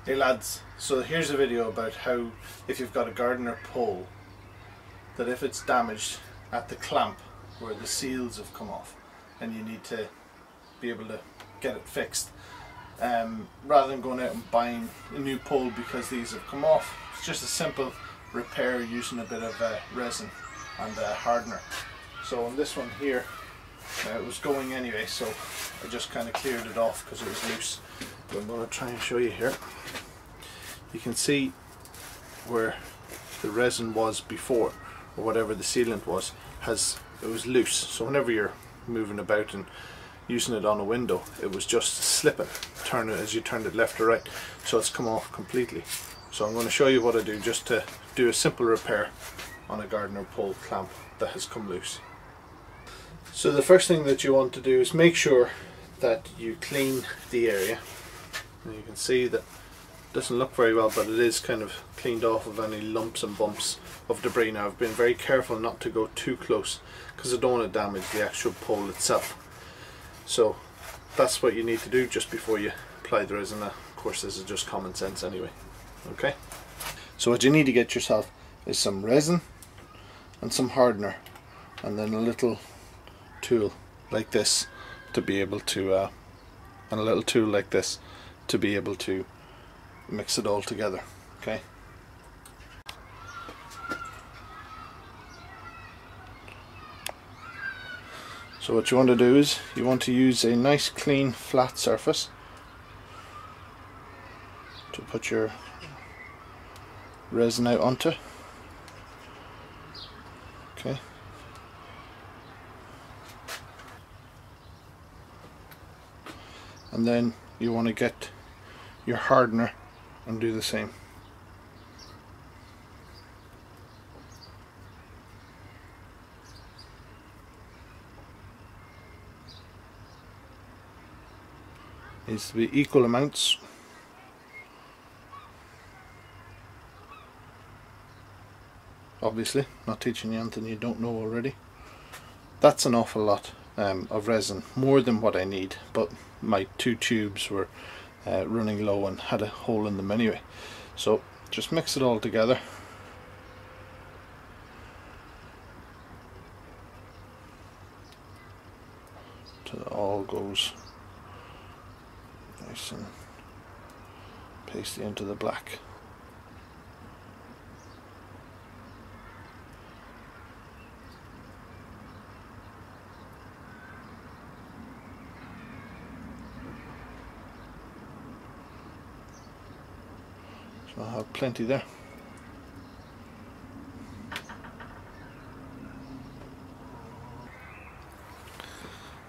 Hey lads, so here's a video about how if you've got a Gardiner pole, that if it's damaged at the clamp where the seals have come off and you need to be able to get it fixed, rather than going out and buying a new pole because these have come off, it's just a simple repair using a bit of resin and hardener. So on this one here, it was going anyway, so I just kind of cleared it off because it was loose. But I'm going to try and show you here. You can see where the resin was before, or whatever the sealant was, it was loose. So whenever you're moving about and using it on a window, it was just slipping, as you turned it left or right. So it's come off completely. So I'm going to show you what I do just to do a simple repair on a Gardiner pole clamp that has come loose. So the first thing that you want to do is make sure that you clean the area. And you can see that it doesn't look very well, but it is kind of cleaned off of any lumps and bumps of debris. Now I've been very careful not to go too close because I don't want to damage the actual pole itself. So that's what you need to do just before you apply the resin. Of course, this is just common sense anyway. Okay, so what you need to get yourself is some resin and some hardener, and then a little tool like this to be able to and a little tool like this to be able to mix it all together. Okay, so what you want to do is you want to use a nice clean flat surface to put your resin out onto. Okay, and then you want to get your hardener and do the same. Needs to be equal amounts. Obviously, not teaching you anything you don't know already. That's an awful lot of resin, more than what I need, but my two tubes were running low and had a hole in them anyway. So just mix it all together. Till it all goes nice and pasty into the black. So I'll have plenty there.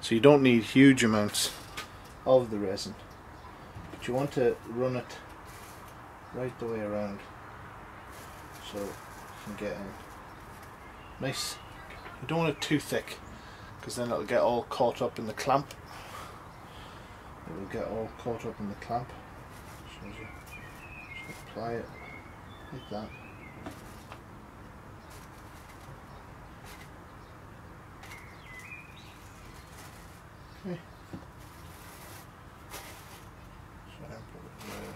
So you don't need huge amounts of the resin, but you want to run it right the way around so you can get in nice. You don't want it too thick because then it'll get all caught up in the clamp. It will get all caught up in the clamp. So you just apply it like that. Okay. So then put it there.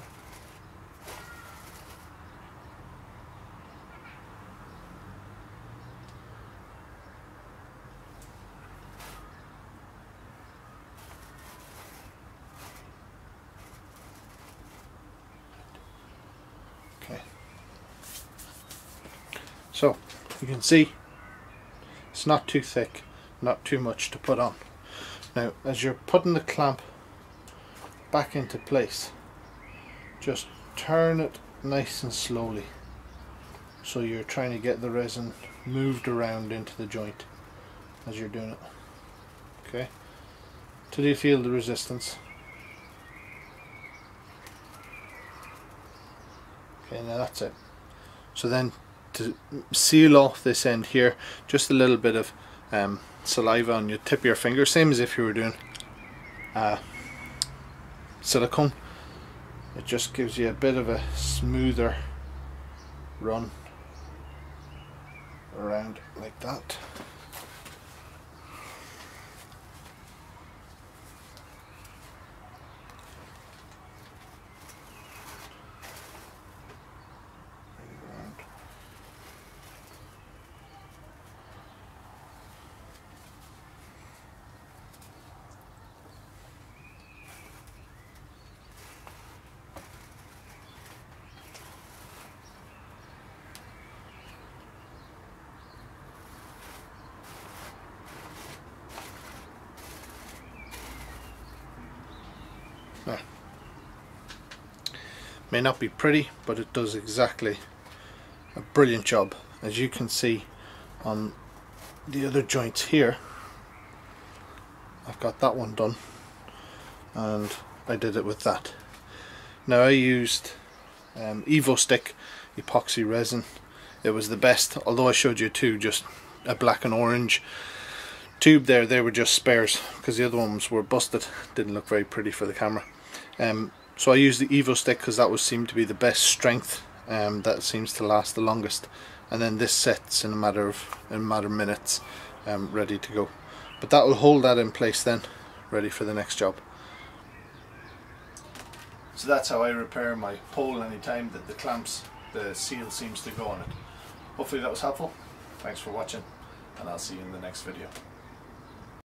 Okay. So you can see it's not too thick, not too much to put on. Now as you're putting the clamp back into place, just turn it nice and slowly so you're trying to get the resin moved around into the joint as you're doing it. Okay, till you feel the resistance. Okay, now that's it. So then to seal off this end here, just a little bit of saliva on your tip of your finger, same as if you were doing silicone. It just gives you a bit of a smoother run around like that. May not be pretty, but it does exactly a brilliant job. As you can see on the other joints here, I've got that one done, and I did it with that. Now I used Evo Stick epoxy resin. It was the best, although I showed you two, just a black and orange tube there. They were just spares because the other ones were busted, didn't look very pretty for the camera. So I used the Evo Stick because that seemed to be the best strength, that seems to last the longest, and then this sets in a matter of minutes, ready to go. But that will hold that in place then, ready for the next job. So that's how I repair my pole anytime that the seal seems to go on it. Hopefully that was helpful. Thanks for watching, and I'll see you in the next video.